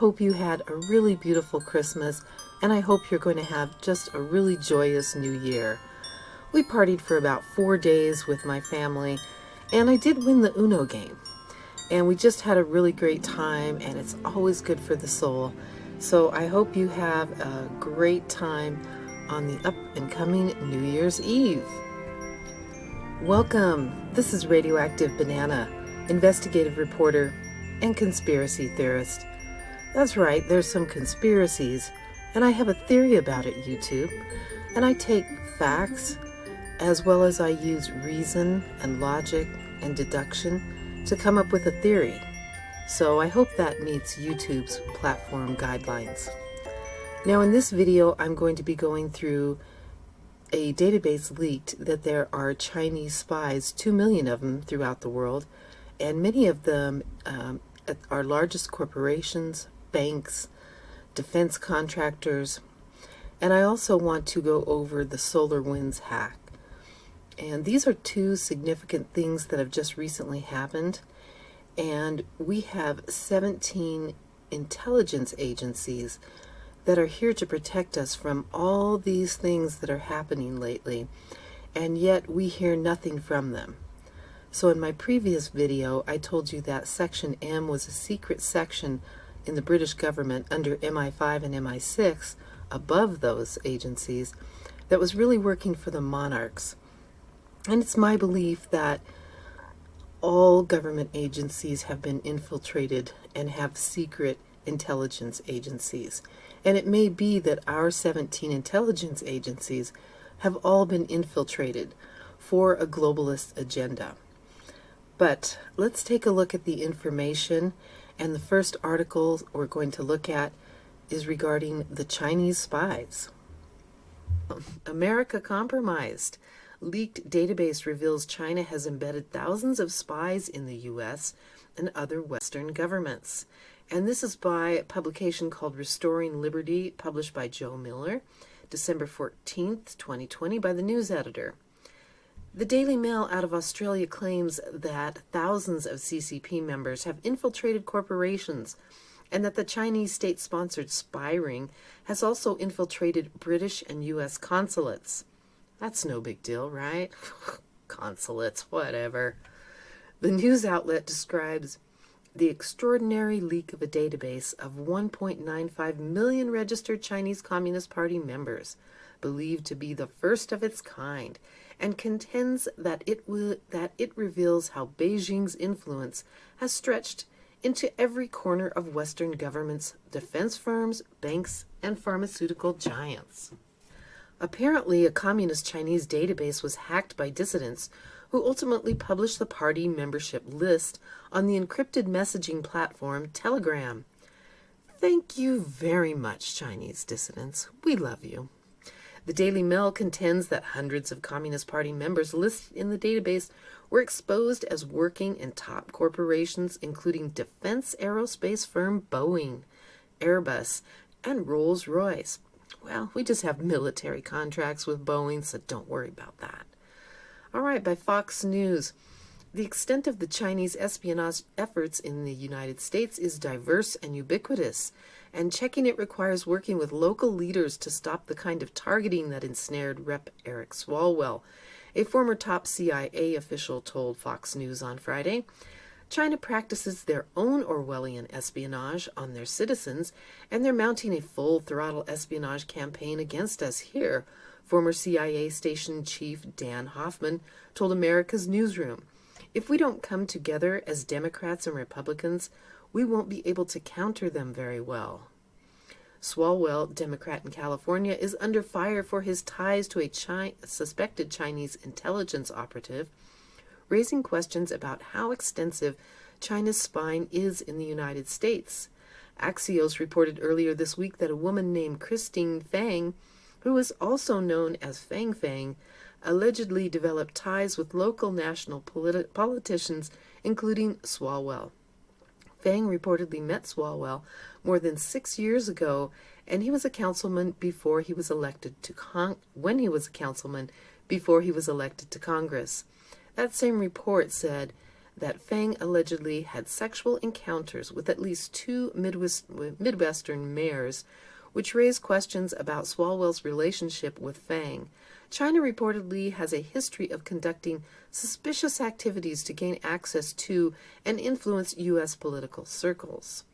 Hope you had a really beautiful Christmas, and I hope you're going to have just a really joyous new year. We partied for about 4 days with my family, and I did win the Uno game. And we just had a really great time, and it's always good for the soul. So I hope you have a great time on the up and coming New Year's Eve. Welcome. This is Radioactive Banana, investigative reporter and conspiracy theorist. That's right, there's some conspiracies, and I have a theory about it, YouTube. And I take facts, as well as I use reason and logic and deduction to come up with a theory. So I hope that meets YouTube's platform guidelines. Now in this video, I'm going to be going through a database leaked that there are Chinese spies, 2 million of them throughout the world, and many of them at our largest corporations, banks, defense contractors, and I also want to go over the Solarwinds hack. And these are two significant things that have just recently happened, and we have 17 intelligence agencies that are here to protect us from all these things that are happening lately, and yet we hear nothing from them. So in my previous video, I told you that Section M was a secret section in the British government under MI5 and MI6 above those agencies that was really working for the monarchs. And it's my belief that all government agencies have been infiltrated and have secret intelligence agencies. And it may be that our 17 intelligence agencies have all been infiltrated for a globalist agenda. But let's take a look at the information, and the first article we're going to look at is regarding the Chinese spies. America compromised. Leaked database reveals China has embedded thousands of spies in the U.S. and other Western governments. And this is by a publication called Restoring Liberty, published by Joe Miller, December 14th, 2020, by the news editor. The Daily Mail out of Australia claims that thousands of CCP members have infiltrated corporations and that the Chinese state-sponsored spy ring has also infiltrated British and U.S. consulates. That's no big deal, right? Consulates, whatever. The news outlet describes the extraordinary leak of a database of 1.95 million registered Chinese Communist Party members, believed to be the first of its kind, and contends that it reveals how Beijing's influence has stretched into every corner of Western governments, defense firms, banks, and pharmaceutical giants. Apparently, a communist Chinese database was hacked by dissidents who ultimately published the party membership list on the encrypted messaging platform Telegram. Thank you very much, Chinese dissidents. We love you. The Daily Mail contends that hundreds of Communist Party members listed in the database were exposed as working in top corporations, including defense aerospace firm Boeing, Airbus, and Rolls-Royce. Well, we just have military contracts with Boeing, so don't worry about that. All right, by Fox News. The extent of the Chinese espionage efforts in the United States is diverse and ubiquitous, and checking it requires working with local leaders to stop the kind of targeting that ensnared Rep. Eric Swalwell, a former top CIA official told Fox News on Friday. China practices their own Orwellian espionage on their citizens, and they're mounting a full-throttle espionage campaign against us here, former CIA station chief Dan Hoffman told America's Newsroom. If we don't come together as Democrats and Republicans, we won't be able to counter them very well. Swalwell, Democrat in California, is under fire for his ties to a suspected Chinese intelligence operative, raising questions about how extensive China's spying is in the United States. Axios reported earlier this week that a woman named Christine Fang, who is also known as Fang Fang, allegedly developed ties with local national politicians, including Swalwell. Fang reportedly met Swalwell more than 6 years ago, and he was a councilman before he was elected to Congress. That same report said that Feng allegedly had sexual encounters with at least two Midwestern mayors, which raised questions about Swalwell's relationship with Feng. China reportedly has a history of conducting suspicious activities to gain access to and influence U.S. political circles.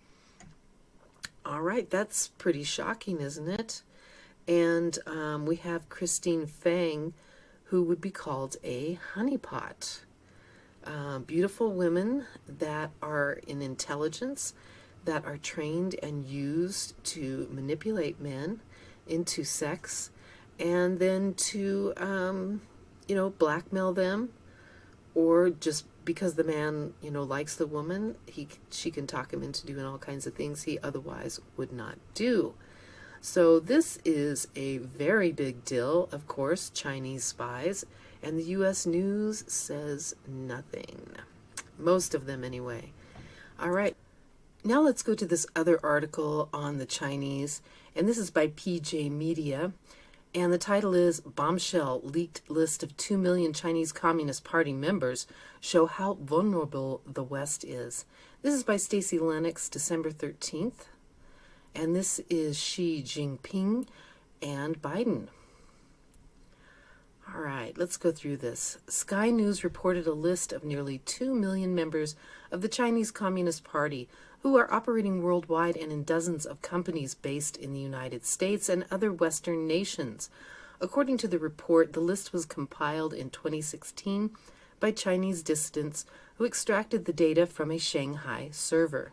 All right, that's pretty shocking, isn't it? And we have Christine Feng, who would be called a honeypot. Beautiful women that are in intelligence, that are trained and used to manipulate men into sex, and then to, blackmail them, or just because the man, likes the woman, she can talk him into doing all kinds of things he otherwise would not do. So this is a very big deal, of course, Chinese spies, and the U.S. news says nothing. Most of them, anyway. All right. Now let's go to this other article on the Chinese, and this is by PJ Media, and the title is "Bombshell Leaked List of 2 Million Chinese Communist Party Members Show How Vulnerable the West Is." This is by Stacy Lennox, December 13th, and this is Xi Jinping and Biden. All right, let's go through this. Sky News reported a list of nearly 2 million members of the Chinese Communist Party who are operating worldwide and in dozens of companies based in the United States and other Western nations. According to the report, the list was compiled in 2016 by Chinese dissidents who extracted the data from a Shanghai server.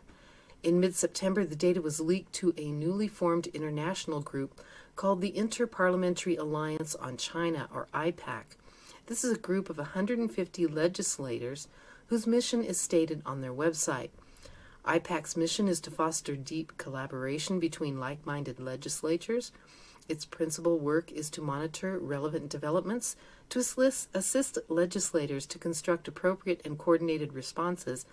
In mid-September, the data was leaked to a newly formed international group called the Inter-Parliamentary Alliance on China, or IPAC. This is a group of 150 legislators whose mission is stated on their website. IPAC's mission is to foster deep collaboration between like-minded legislatures. Its principal work is to monitor relevant developments, to assist legislators to construct appropriate and coordinated responses,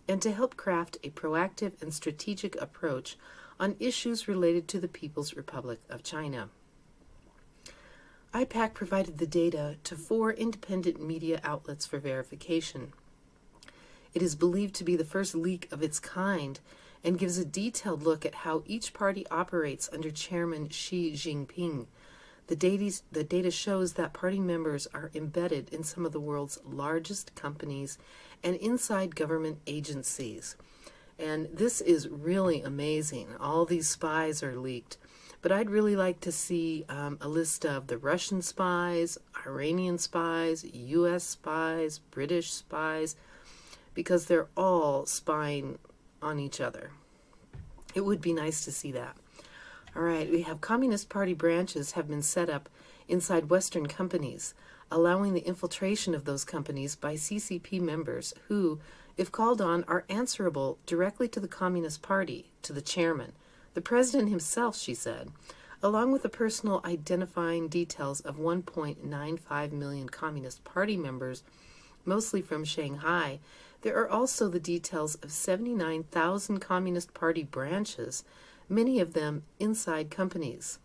and to help craft a proactive and strategic approach on issues related to the People's Republic of China. IPAC provided the data to 4 independent media outlets for verification. It is believed to be the first leak of its kind and gives a detailed look at how each party operates under Chairman Xi Jinping. The data shows that party members are embedded in some of the world's largest companies and inside government agencies. And this is really amazing. All these spies are leaked. But I'd really like to see a list of the Russian spies, Iranian spies, U.S. spies, British spies, because they're all spying on each other. It would be nice to see that. All right, we have Communist Party branches have been set up inside Western companies, allowing the infiltration of those companies by CCP members who, if called on, are answerable directly to the Communist Party, to the chairman, the president himself, she said, along with the personal identifying details of 1.95 million Communist Party members, mostly from Shanghai. There are also the details of 79,000 Communist Party branches, many of them inside companies.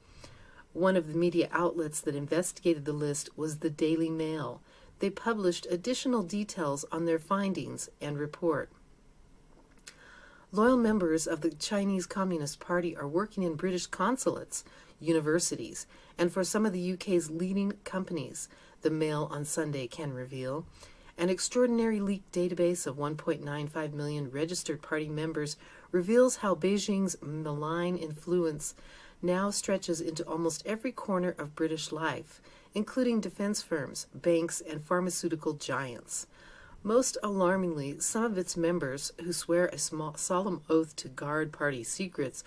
One of the media outlets that investigated the list was the Daily Mail. They published additional details on their findings and report. Loyal members of the Chinese Communist Party are working in British consulates, universities, and for some of the UK's leading companies, the Mail on Sunday can reveal. An extraordinary leaked database of 1.95 million registered party members reveals how Beijing's malign influence now stretches into almost every corner of British life, including defense firms, banks, and pharmaceutical giants. Most alarmingly, some of its members, who swear a solemn oath to guard party secrets,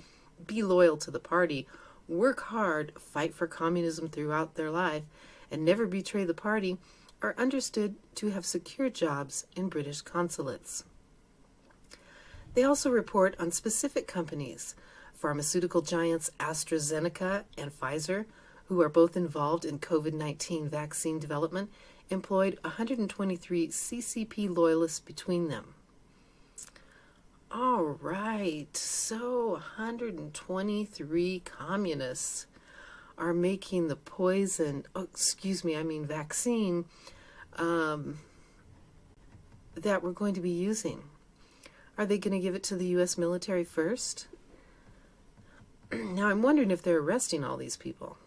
be loyal to the party, work hard, fight for communism throughout their life, and never betray the party, are understood to have secure jobs in British consulates. They also report on specific companies, pharmaceutical giants AstraZeneca and Pfizer, who are both involved in COVID-19 vaccine development, employed 123 CCP loyalists between them. All right, so 123 communists are making the vaccine that we're going to be using? Are they going to give it to the U.S. military first? Now, I'm wondering if they're arresting all these people.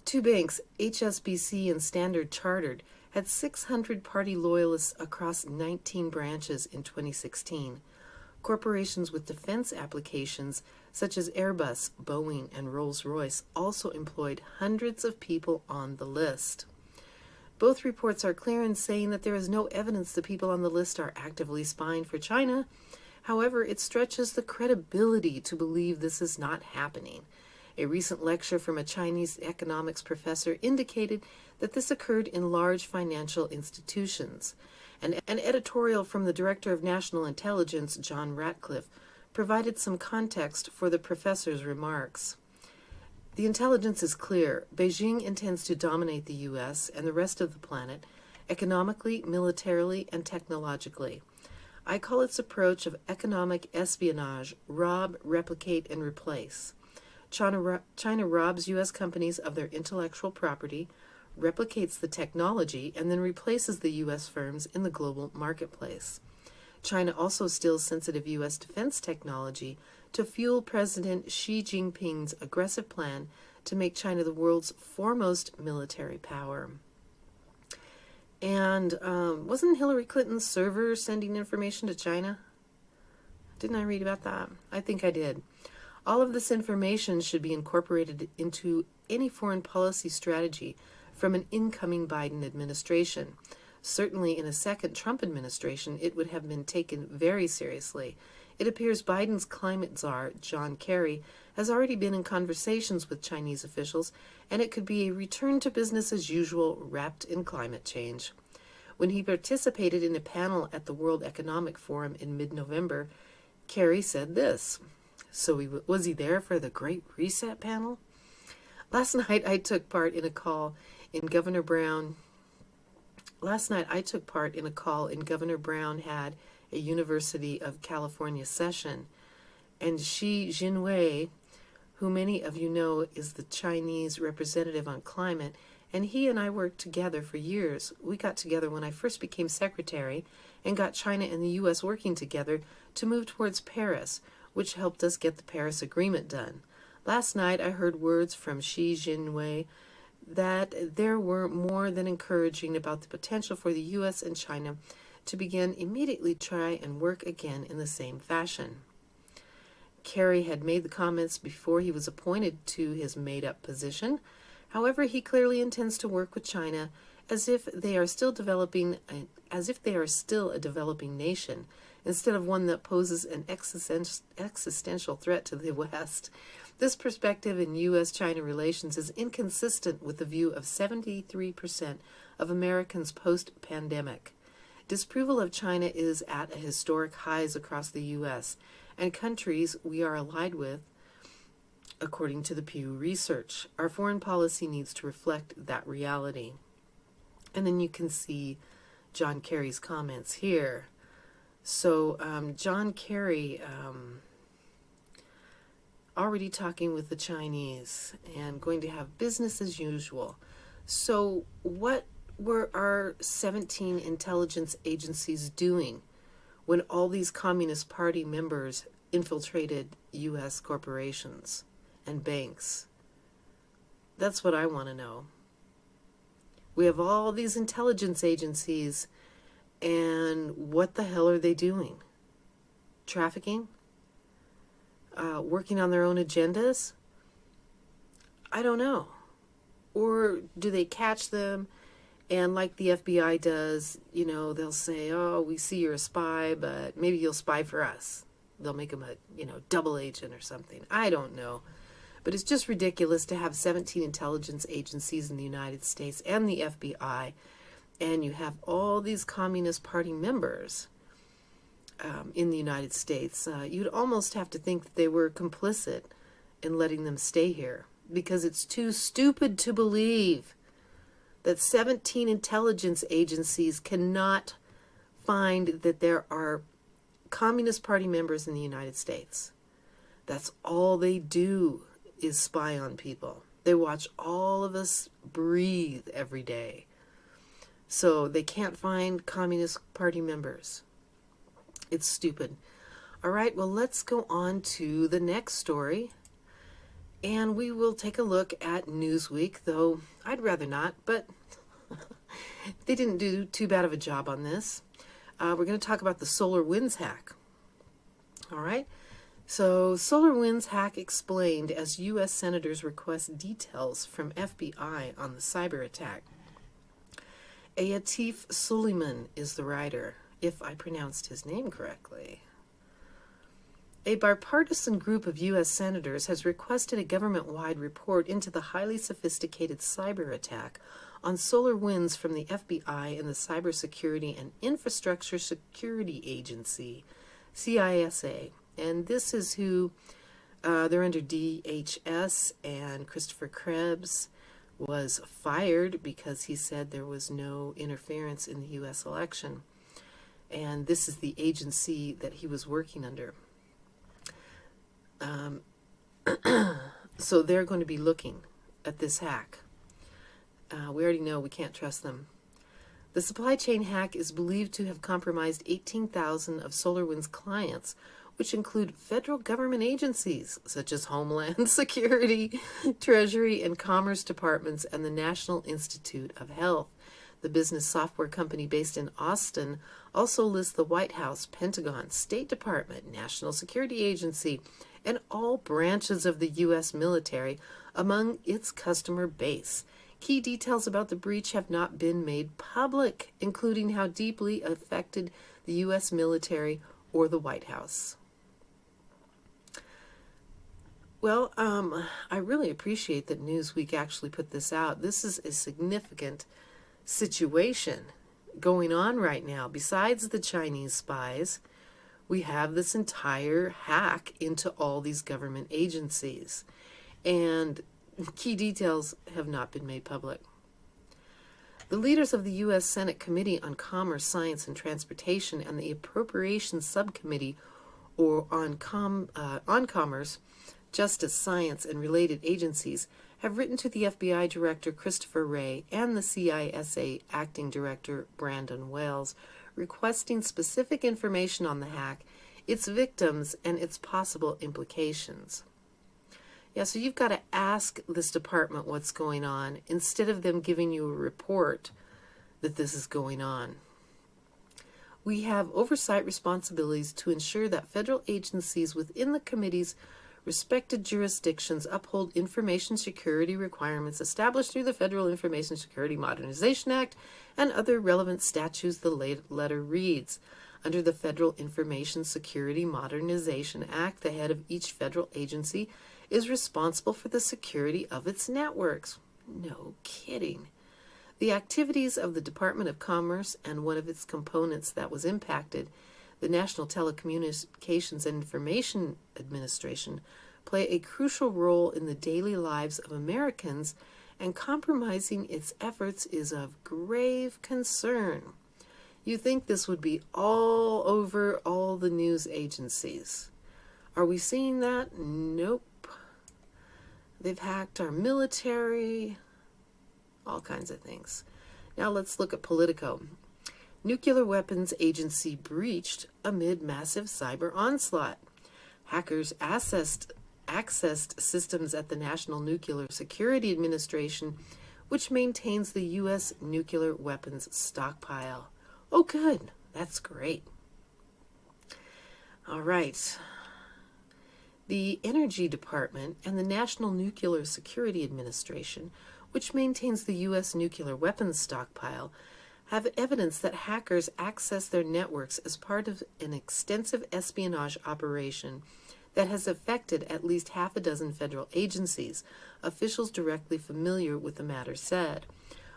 Two banks, HSBC and Standard Chartered, had 600 party loyalists across 19 branches in 2016. Corporations with defense applications such as Airbus, Boeing, and Rolls-Royce also employed hundreds of people on the list. Both reports are clear in saying that there is no evidence the people on the list are actively spying for China. However, it stretches the credibility to believe this is not happening. A recent lecture from a Chinese economics professor indicated that this occurred in large financial institutions. And an editorial from the Director of National Intelligence, John Ratcliffe, provided some context for the professor's remarks. The intelligence is clear. Beijing intends to dominate the U.S. and the rest of the planet economically, militarily, and technologically. I call its approach of economic espionage rob, replicate, and replace. China robs U.S. companies of their intellectual property, replicates the technology, and then replaces the U.S. firms in the global marketplace. China also steals sensitive U.S. defense technology to fuel President Xi Jinping's aggressive plan to make China the world's foremost military power. And wasn't Hillary Clinton's server sending information to China? Didn't I read about that? I think I did. All of this information should be incorporated into any foreign policy strategy from an incoming Biden administration. Certainly in a second Trump administration, it would have been taken very seriously. It appears Biden's climate czar, John Kerry, has already been in conversations with Chinese officials, and it could be a return to business as usual wrapped in climate change. When he participated in a panel at the World Economic Forum in mid-November, Kerry said this. So was he there for the Great Reset panel? Last night I took part in a call in Governor Brown had a University of California session, and Xi Jinping, who many of you know is the Chinese representative on climate, and he and I worked together for years. We got together when I first became secretary and got China and the U.S. working together to move towards Paris, which helped us get the Paris Agreement done. Last night I heard words from Xi Jinping that there were more than encouraging about the potential for the U.S. and China to begin immediately try and work again in the same fashion. Kerry had made the comments before he was appointed to his made-up position. However, he clearly intends to work with China as if they are still a developing nation, instead of one that poses an existential threat to the West. This perspective in U.S.-China relations is inconsistent with the view of 73% of Americans post-pandemic. Disapproval of China is at a historic highs across the U.S. and countries we are allied with, according to the Pew Research. Our foreign policy needs to reflect that reality. And then you can see John Kerry's comments here. So John Kerry already talking with the Chinese and going to have business as usual. So what were our 17 intelligence agencies doing when all these Communist Party members infiltrated U.S. corporations and banks? That's what I want to know. We have all these intelligence agencies, and what the hell are they doing? Trafficking? Working on their own agendas? I don't know. Or do they catch them and, like the FBI does, they'll say, oh, we see you're a spy, but maybe you'll spy for us. They'll make them a, double agent or something. I don't know. But it's just ridiculous to have 17 intelligence agencies in the United States and the FBI, and you have all these Communist Party members in the United States. You'd almost have to think that they were complicit in letting them stay here, because it's too stupid to believe that 17 intelligence agencies cannot find that there are Communist Party members in the United States. That's all they do, is spy on people. They watch all of us breathe every day. So they can't find Communist Party members. It's stupid. All right, well, let's go on to the next story. And we will take a look at Newsweek, though I'd rather not, but they didn't do too bad of a job on this. We're going to talk about the Solarwinds hack. All right. So, Solarwinds hack explained as U.S. senators request details from FBI on the cyber attack. Atif Suleiman is the writer, if I pronounced his name correctly. A bipartisan group of U.S. senators has requested a government-wide report into the highly sophisticated cyber attack on Solarwinds from the FBI and the Cybersecurity and Infrastructure Security Agency, CISA. And this is who, they're under DHS, and Christopher Krebs was fired because he said there was no interference in the U.S. election. And this is the agency that he was working under. So they're going to be looking at this hack. We already know we can't trust them. The supply chain hack is believed to have compromised 18,000 of SolarWinds clients, which include federal government agencies such as Homeland Security, Treasury, and Commerce Departments, and the National Institute of Health. The business software company based in Austin also lists the White House, Pentagon, State Department, National Security Agency, and all branches of the U.S. military among its customer base. Key details about the breach have not been made public, including how deeply affected the U.S. military or the White House. Well, I really appreciate that Newsweek actually put this out. This is a significant situation going on right now. Besides the Chinese spies, we have this entire hack into all these government agencies. And key details have not been made public. The leaders of the U.S. Senate Committee on Commerce, Science, and Transportation and the Appropriations Subcommittee on Commerce, Justice, Science, and related agencies have written to the FBI Director Christopher Wray and the CISA Acting Director Brandon Wales, requesting specific information on the hack, its victims, and its possible implications. Yeah, so you've got to ask this department what's going on instead of them giving you a report that this is going on. We have oversight responsibilities to ensure that federal agencies within the committee's respected jurisdictions uphold information security requirements established through the Federal Information Security Modernization Act and other relevant statutes, the letter reads. Under the Federal Information Security Modernization Act, the head of each federal agency is responsible for the security of its networks. No kidding. The activities of the Department of Commerce and one of its components that was impacted, the National Telecommunications and Information Administration, play a crucial role in the daily lives of Americans, and compromising its efforts is of grave concern. You think this would be all over all the news agencies. Are we seeing that? Nope. They've hacked our military, all kinds of things. Now let's look at Politico. Nuclear Weapons Agency breached amid massive cyber onslaught. Hackers accessed systems at the National Nuclear Security Administration, which maintains the U.S. nuclear weapons stockpile. Oh, good. That's great. All right. The Energy Department and the National Nuclear Security Administration, which maintains the U.S. nuclear weapons stockpile, have evidence that hackers access their networks as part of an extensive espionage operation that has affected at least half a dozen federal agencies, officials directly familiar with the matter said.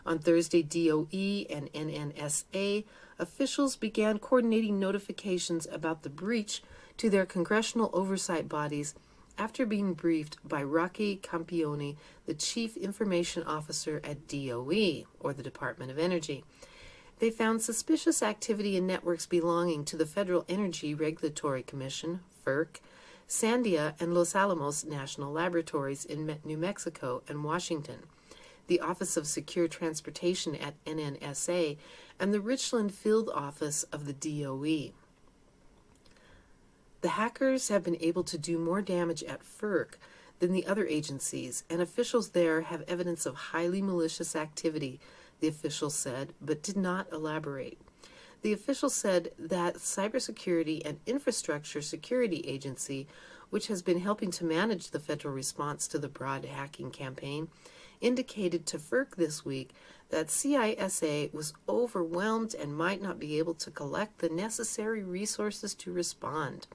On Thursday, DOE and NNSA officials began coordinating notifications about the breach to their congressional oversight bodies after being briefed by Rocky Campione, the Chief Information Officer at DOE, or the Department of Energy. They found suspicious activity in networks belonging to the Federal Energy Regulatory Commission, FERC, Sandia, and Los Alamos National Laboratories in New Mexico and Washington. the Office of Secure Transportation at NNSA, and the Richland Field Office of the DOE. The hackers have been able to do more damage at FERC than the other agencies, and officials there have evidence of highly malicious activity, the official said, but did not elaborate. The official said that Cybersecurity and Infrastructure Security Agency, which has been helping to manage the federal response to the broad hacking campaign, indicated to FERC this week that CISA was overwhelmed and might not be able to collect the necessary resources to respond.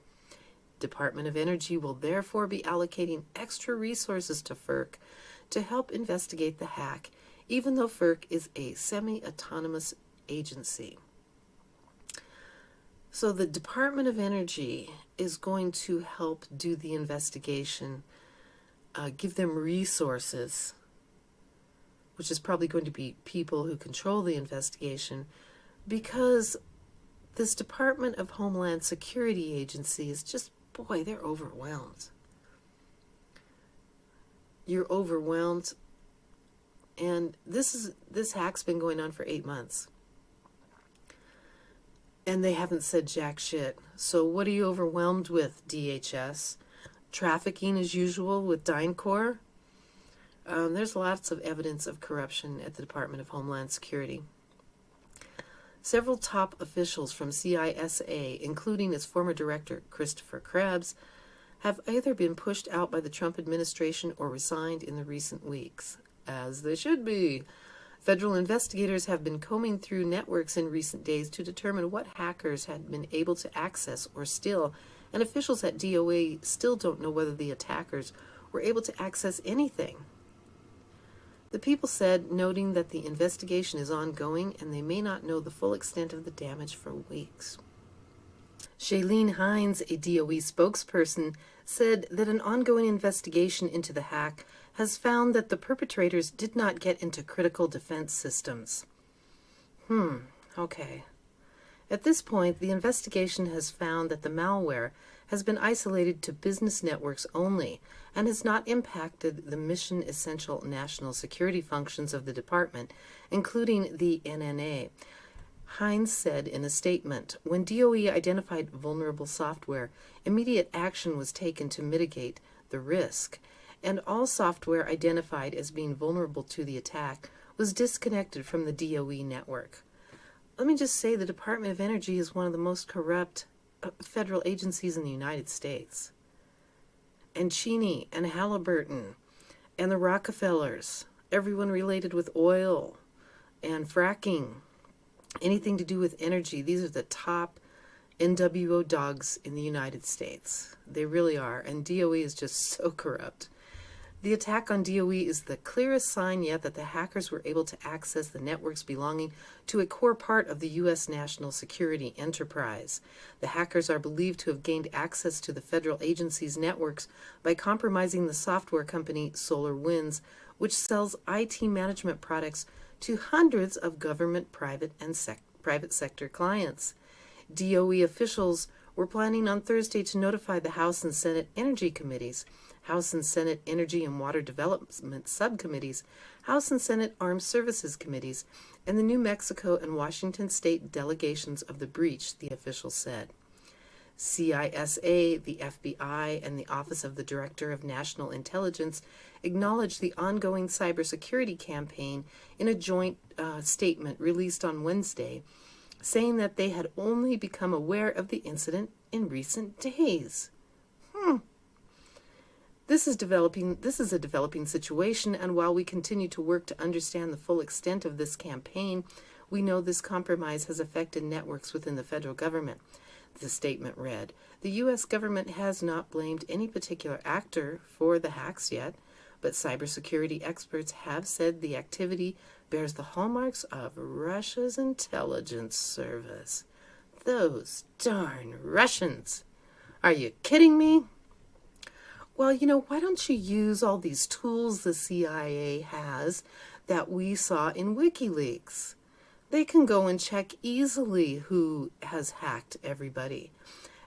Department of Energy will therefore be allocating extra resources to FERC to help investigate the hack, even though FERC is a semi-autonomous agency. So the Department of Energy is going to help do the investigation, give them resources, which is probably going to be people who control the investigation, because this Department of Homeland Security agency is just, boy, they're overwhelmed. You're overwhelmed, and this hack's been going on for 8 months. And they haven't said jack shit. So what are you overwhelmed with, DHS? Trafficking as usual with DynCorp? There's lots of evidence of corruption at the Department of Homeland Security. Several top officials from CISA, including its former director, Christopher Krebs, have either been pushed out by the Trump administration or resigned in the recent weeks, as they should be. Federal investigators have been combing through networks in recent days to determine what hackers had been able to access or steal, and officials at DOA still don't know whether the attackers were able to access anything. The people said, noting that the investigation is ongoing and they may not know the full extent of the damage for weeks. Shailene Hines, a DOE spokesperson, said that an ongoing investigation into the hack has found that the perpetrators did not get into critical defense systems. Okay. At this point, the investigation has found that the malware has been isolated to business networks only and has not impacted the mission-essential national security functions of the department, including the NNA. Hines said in a statement, when DOE identified vulnerable software, immediate action was taken to mitigate the risk, and all software identified as being vulnerable to the attack was disconnected from the DOE network. Let me just say the Department of Energy is one of the most corrupt federal agencies in the United States. And Cheney and Halliburton and the Rockefellers, everyone related with oil and fracking, anything to do with energy, these are the top NWO dogs in the United States. They really are. And DOE is just so corrupt. The attack on DOE is the clearest sign yet that the hackers were able to access the networks belonging to a core part of the U.S. national security enterprise. The hackers are believed to have gained access to the federal agency's networks by compromising the software company Solarwinds, which sells IT management products to hundreds of government, private, and private sector clients. DOE officials were planning on Thursday to notify the House and Senate Energy Committees, House and Senate Energy and Water Development Subcommittees, House and Senate Armed Services Committees, and the New Mexico and Washington State delegations of the breach, the official said. CISA, the FBI, and the Office of the Director of National Intelligence acknowledged the ongoing cybersecurity campaign in a joint statement released on Wednesday, saying that they had only become aware of the incident in recent days. This is a developing situation, and while we continue to work to understand the full extent of this campaign, we know this compromise has affected networks within the federal government. The statement read, the U.S. government has not blamed any particular actor for the hacks yet, but cybersecurity experts have said the activity bears the hallmarks of Russia's intelligence service. Those darn Russians! Are you kidding me? Well, why don't you use all these tools the CIA has that we saw in WikiLeaks? They can go and check easily who has hacked everybody,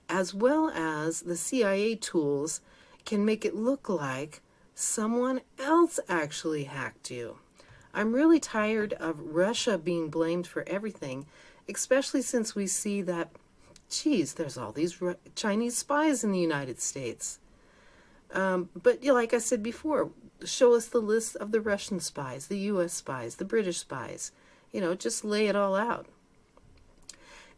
as well as the CIA tools can make it look like someone else actually hacked you. I'm really tired of Russia being blamed for everything, especially since we see that, geez, there's all these Chinese spies in the United States. But like I said before, show us the list of the Russian spies, the U.S. spies, the British spies. Just lay it all out.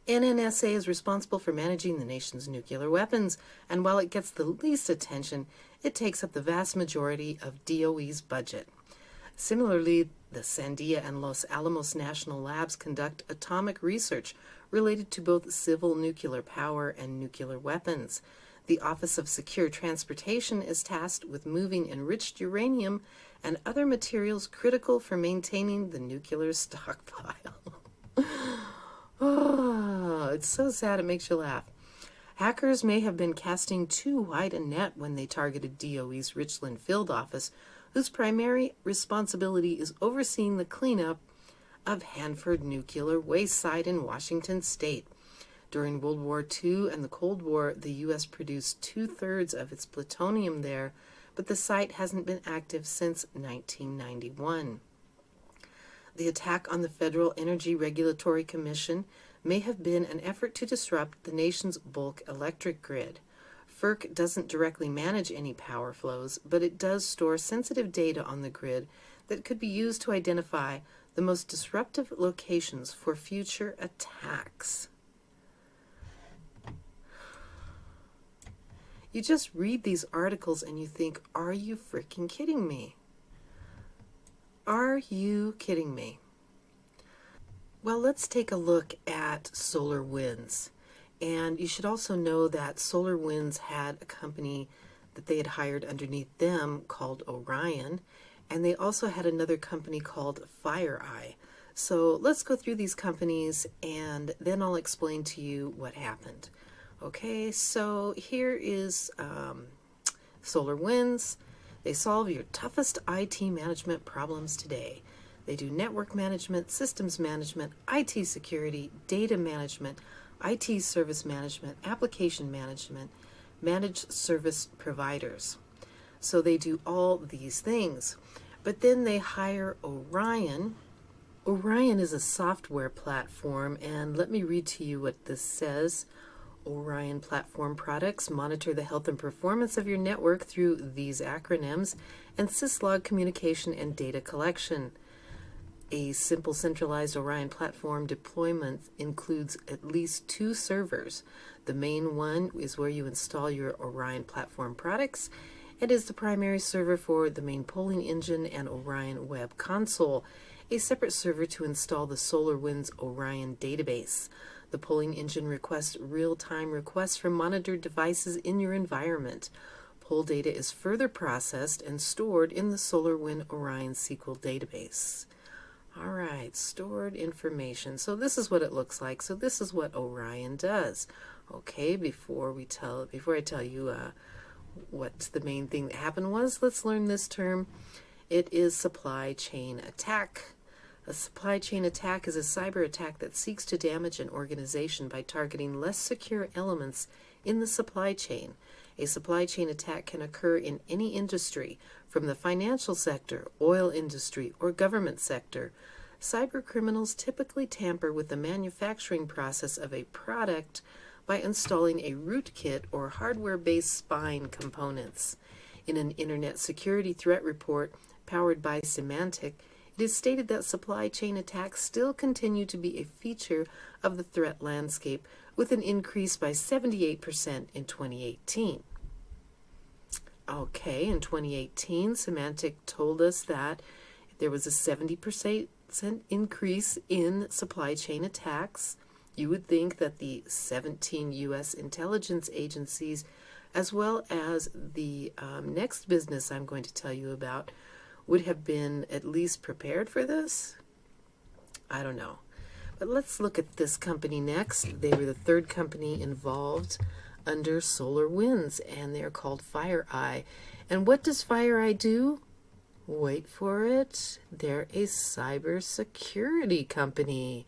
NNSA is responsible for managing the nation's nuclear weapons, and while it gets the least attention, it takes up the vast majority of DOE's budget. Similarly, the Sandia and Los Alamos National Labs conduct atomic research related to both civil nuclear power and nuclear weapons. The Office of Secure Transportation is tasked with moving enriched uranium and other materials critical for maintaining the nuclear stockpile. Oh, it's so sad it makes you laugh. Hackers may have been casting too wide a net when they targeted DOE's Richland Field Office, whose primary responsibility is overseeing the cleanup of Hanford Nuclear Waste Site in Washington State. During World War II and the Cold War, the U.S. produced 2/3 of its plutonium there, but the site hasn't been active since 1991. The attack on the Federal Energy Regulatory Commission may have been an effort to disrupt the nation's bulk electric grid. FERC doesn't directly manage any power flows, but it does store sensitive data on the grid that could be used to identify the most disruptive locations for future attacks. You just read these articles and you think, are you freaking kidding me? Are you kidding me? Well, let's take a look at Solarwinds. And you should also know that Solarwinds had a company that they had hired underneath them called Orion, and they also had another company called FireEye. So let's go through these companies and then I'll explain to you what happened. Okay, so here is Solarwinds. They solve your toughest IT management problems today. They do network management, systems management, IT security, data management, IT service management, application management, managed service providers. So they do all these things. But then they hire Orion. Orion is a software platform, and let me read to you what this says. Orion platform products monitor the health and performance of your network through these acronyms and syslog communication and data collection. A simple centralized Orion platform deployment includes at least 2 servers. The main one is where you install your Orion platform products and is the primary server for the main polling engine and Orion web console. A separate server to install the Solarwinds Orion database. The polling engine requests real-time requests from monitored devices in your environment. Poll data is further processed and stored in the Solarwind Orion SQL database. All right, stored information. So this is what it looks like. So this is what Orion does. Okay, before I tell you what the main thing that happened was, let's learn this term. It is supply chain attack. A supply chain attack is a cyber attack that seeks to damage an organization by targeting less secure elements in the supply chain. A supply chain attack can occur in any industry, from the financial sector, oil industry, or government sector. Cyber criminals typically tamper with the manufacturing process of a product by installing a rootkit or hardware-based spine components. In an Internet Security Threat Report powered by Symantec, it is stated that supply chain attacks still continue to be a feature of the threat landscape, with an increase by 78% in 2018. Okay, in 2018, Symantec told us that there was a 70% increase in supply chain attacks. You would think that the 17 U.S. intelligence agencies, as well as the next business I'm going to tell you about, would have been at least prepared for this? I don't know. But let's look at this company next. They were the third company involved under Solarwinds, and they're called FireEye. And what does FireEye do? Wait for it. They're a cybersecurity company.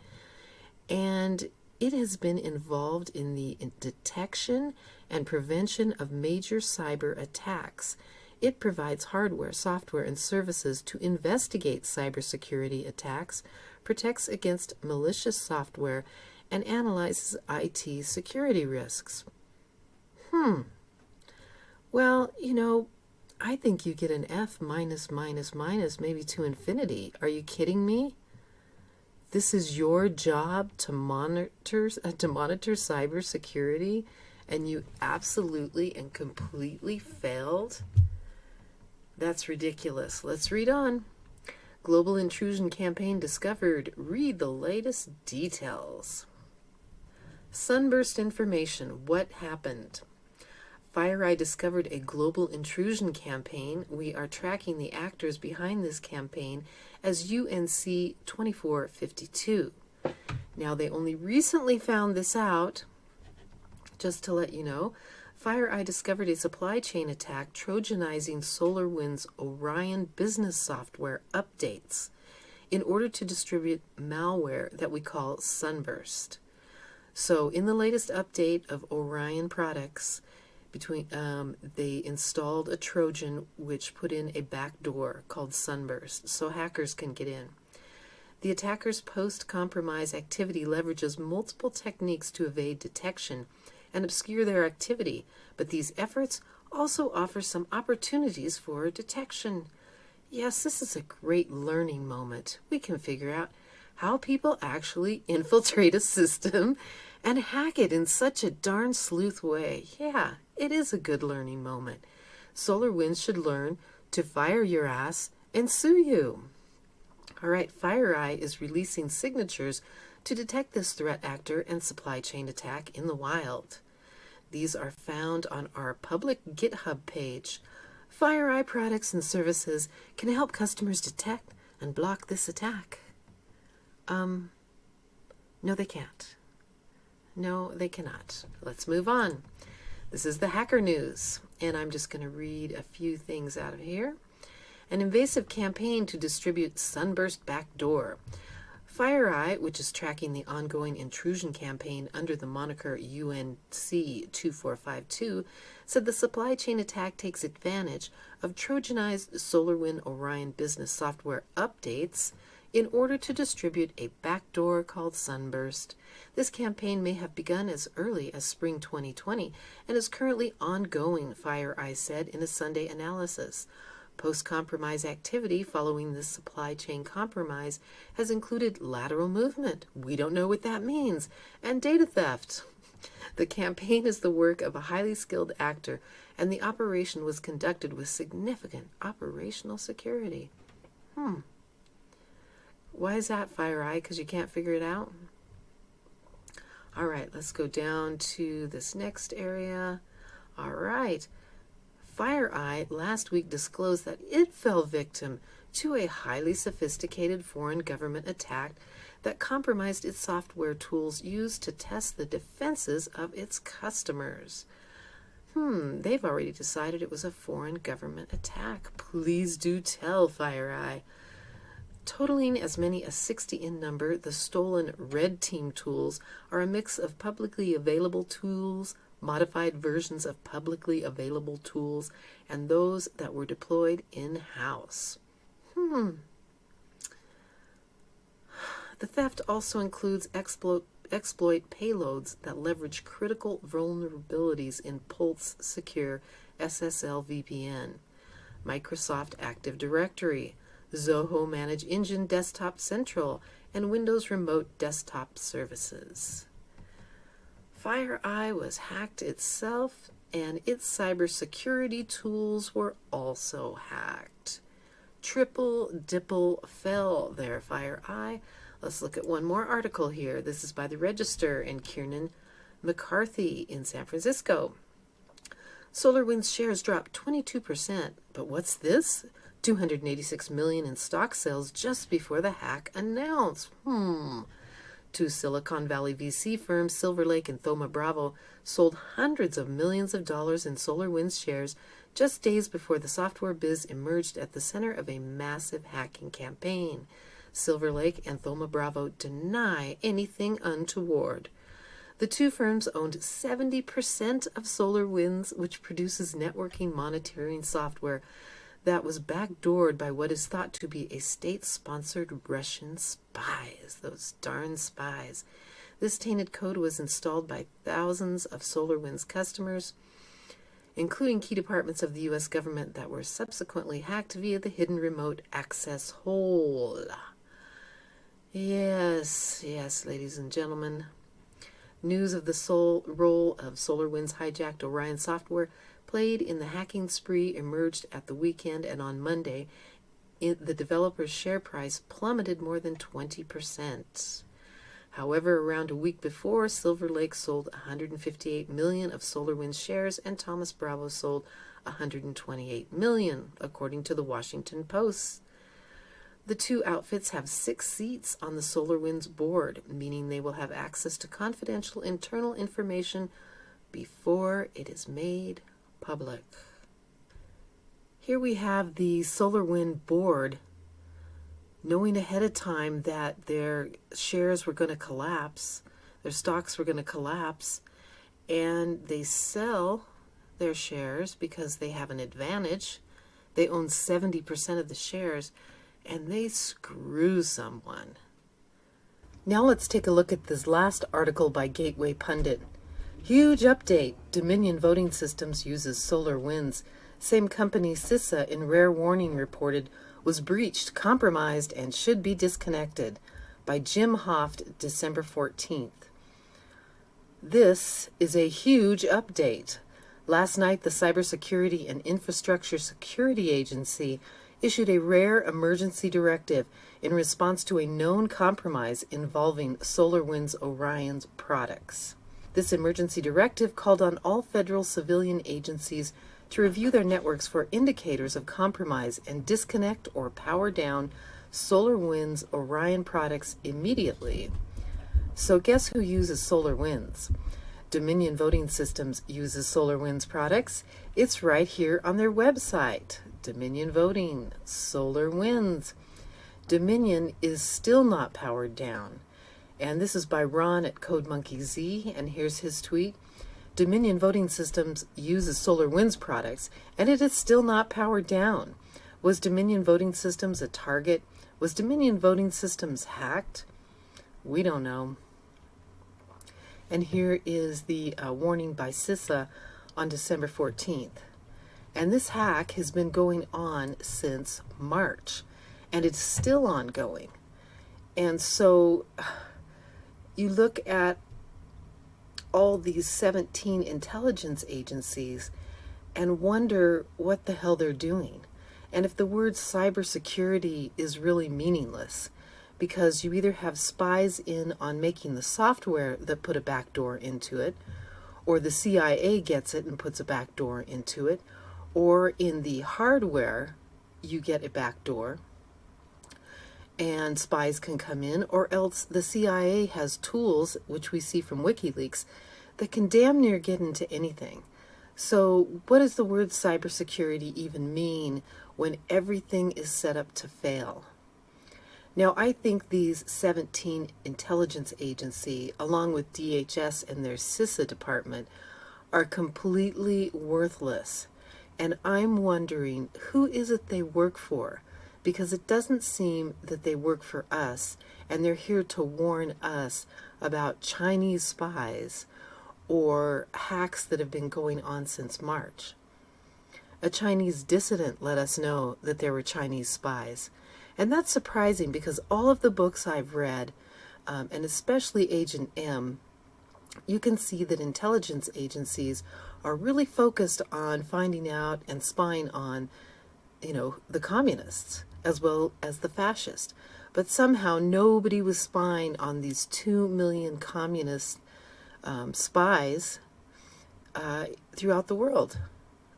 And it has been involved in the detection and prevention of major cyber attacks. It provides hardware, software, and services to investigate cybersecurity attacks, protects against malicious software, and analyzes IT security risks. Well, I think you get an F minus, maybe to infinity. Are you kidding me? This is your job to monitor cybersecurity, and you absolutely and completely failed? That's ridiculous. Let's read on. Global intrusion campaign discovered. Read the latest details. Sunburst information. What happened? FireEye discovered a global intrusion campaign. We are tracking the actors behind this campaign as UNC 2452. Now, they only recently found this out. Just to let you know, FireEye discovered a supply chain attack trojanizing Solarwinds Orion business software updates in order to distribute malware that we call Sunburst. So, in the latest update of Orion products, they installed a Trojan which put in a backdoor called Sunburst so hackers can get in. The attacker's post-compromise activity leverages multiple techniques to evade detection and obscure their activity, but these efforts also offer some opportunities for detection. Yes, this is a great learning moment. We can figure out how people actually infiltrate a system and hack it in such a darn sleuth way. Yeah, it is a good learning moment. SolarWinds should learn to fire your ass and sue you. All right, FireEye is releasing signatures to detect this threat actor and supply chain attack in the wild. These are found on our public GitHub page. FireEye products and services can help customers detect and block this attack. No, they can't. No, they cannot. Let's move on. This is the Hacker News, and I'm just going to read a few things out of here. An invasive campaign to distribute Sunburst backdoor. FireEye, which is tracking the ongoing intrusion campaign under the moniker UNC 2452, said the supply chain attack takes advantage of Trojanized SolarWinds Orion business software updates in order to distribute a backdoor called Sunburst. This campaign may have begun as early as spring 2020 and is currently ongoing, FireEye said in a Sunday analysis. Post-compromise activity following this supply chain compromise has included lateral movement, we don't know what that means, and data theft. The campaign is the work of a highly skilled actor, and the operation was conducted with significant operational security. Why is that, FireEye? Because you can't figure it out? All right, let's go down to this next area. All right. FireEye last week disclosed that it fell victim to a highly sophisticated foreign government attack that compromised its software tools used to test the defenses of its customers. They've already decided it was a foreign government attack. Please do tell, FireEye. Totaling as many as 60 in number, the stolen Red Team tools are a mix of publicly available tools, modified versions of publicly available tools, and those that were deployed in-house. The theft also includes exploit payloads that leverage critical vulnerabilities in Pulse Secure SSL VPN, Microsoft Active Directory, Zoho Manage Engine Desktop Central, and Windows Remote Desktop Services. FireEye was hacked itself, and its cybersecurity tools were also hacked. Triple dipple fell there, FireEye. Let's look at one more article here. This is by the Register and Kiernan McCarthy in San Francisco. SolarWinds shares dropped 22%, but what's this? $286 million in stock sales just before the hack announced. Two Silicon Valley VC firms, Silver Lake and Thoma Bravo, sold hundreds of millions of dollars in SolarWinds shares just days before the software biz emerged at the center of a massive hacking campaign. Silver Lake and Thoma Bravo deny anything untoward. The two firms owned 70% of Solarwinds, which produces networking monitoring software that was backdoored by what is thought to be a state-sponsored Russian spies, those darn spies. This tainted code was installed by thousands of Solarwinds customers, including key departments of the U.S. government that were subsequently hacked via the hidden remote access hole. Yes, ladies and gentlemen. News of the role of Solarwinds' hijacked Orion software played in the hacking spree emerged at the weekend, and on Monday, the developer's share price plummeted more than 20%. However, around a week before, Silver Lake sold 158 million of SolarWinds shares, and Thomas Bravo sold 128 million, according to the Washington Post. The two outfits have 6 seats on the SolarWinds board, meaning they will have access to confidential internal information before it is made public. Here we have the SolarWinds board knowing ahead of time that their shares were going to collapse, their stocks were going to collapse, and they sell their shares because they have an advantage. They own 70% of the shares, and they screw someone. Now let's take a look at this last article by Gateway Pundit. Huge update. Dominion Voting Systems uses SolarWinds. Same company CISA in rare warning reported was breached, compromised, and should be disconnected. By Jim Hoft, December 14th. This is a huge update. Last night, the Cybersecurity and Infrastructure Security Agency issued a rare emergency directive in response to a known compromise involving SolarWinds Orion's products. This emergency directive called on all federal civilian agencies to review their networks for indicators of compromise and disconnect or power down SolarWinds Orion products immediately. So guess who uses SolarWinds? Dominion Voting Systems uses SolarWinds products. It's right here on their website. Dominion Voting, SolarWinds. Dominion is still not powered down. And this is by Ron at CodeMonkeyZ, and here's his tweet. Dominion Voting Systems uses SolarWinds products, and it is still not powered down. Was Dominion Voting Systems a target? Was Dominion Voting Systems hacked? We don't know. And here is the warning by CISA on December 14th. And this hack has been going on since March, and it's still ongoing. And so you look at all these 17 intelligence agencies and wonder what the hell they're doing. And if the word cybersecurity is really meaningless, because you either have spies in on making the software that put a backdoor into it, or the CIA gets it and puts a backdoor into it, or in the hardware you get a backdoor and spies can come in, or else the CIA has tools, which we see from WikiLeaks, that can damn near get into anything. So what does the word cybersecurity even mean when everything is set up to fail? Now, I think these 17 intelligence agencies, along with DHS and their CISA department, are completely worthless. And I'm wondering, who is it they work for? Because it doesn't seem that they work for us, and they're here to warn us about Chinese spies or hacks that have been going on since March. A Chinese dissident let us know that there were Chinese spies. And that's surprising because all of the books I've read, and especially Agent M, you can see that intelligence agencies are really focused on finding out and spying on, the communists as well as the fascists. But somehow nobody was spying on these 2 million communist spies throughout the world.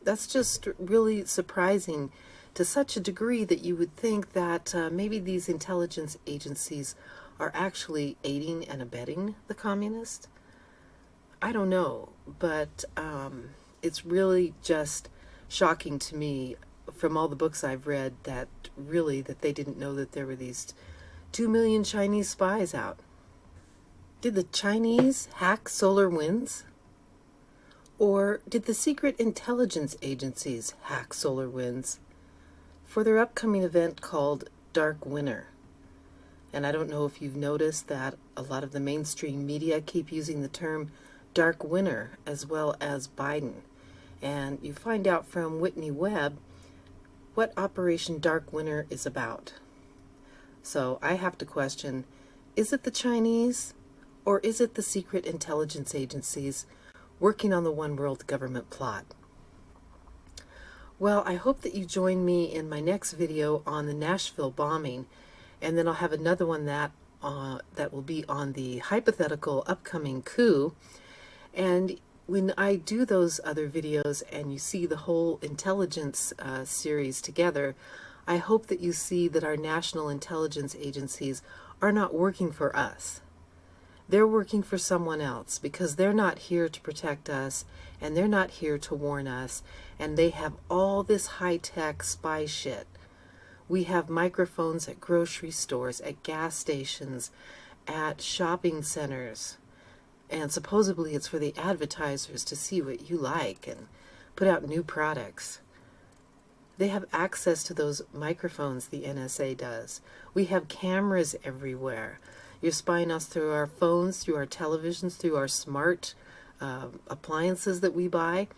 That's just really surprising to such a degree that you would think that maybe these intelligence agencies are actually aiding and abetting the communists. I don't know, but it's really just shocking to me from all the books I've read that they didn't know that there were these 2 million Chinese spies out. Did the Chinese hack Solarwinds? Or did the secret intelligence agencies hack Solarwinds for their upcoming event called Dark Winter? And I don't know if you've noticed that a lot of the mainstream media keep using the term Dark Winter as well as Biden. And you find out from Whitney Webb what Operation Dark Winter is about. So I have to question, is it the Chinese or is it the secret intelligence agencies working on the one world government plot? Well, I hope that you join me in my next video on the Nashville bombing, and then I'll have another one that will be on the hypothetical upcoming coup. And when I do those other videos and you see the whole intelligence series together, I hope that you see that our national intelligence agencies are not working for us. They're working for someone else, because they're not here to protect us and they're not here to warn us, and they have all this high-tech spy shit. We have microphones at grocery stores, at gas stations, at shopping centers, and supposedly it's for the advertisers to see what you like and put out new products. They have access to those microphones, the NSA does. We have cameras everywhere. You're spying us through our phones, through our televisions, through our smart appliances that we buy.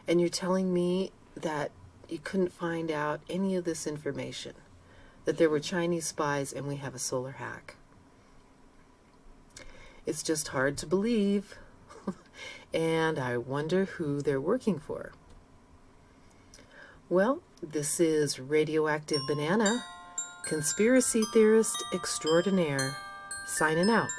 And you're telling me that you couldn't find out any of this information, that there were Chinese spies and we have a solar hack. It's just hard to believe. And I wonder who they're working for. Well, this is Radioactive Banana, conspiracy theorist extraordinaire, signing out.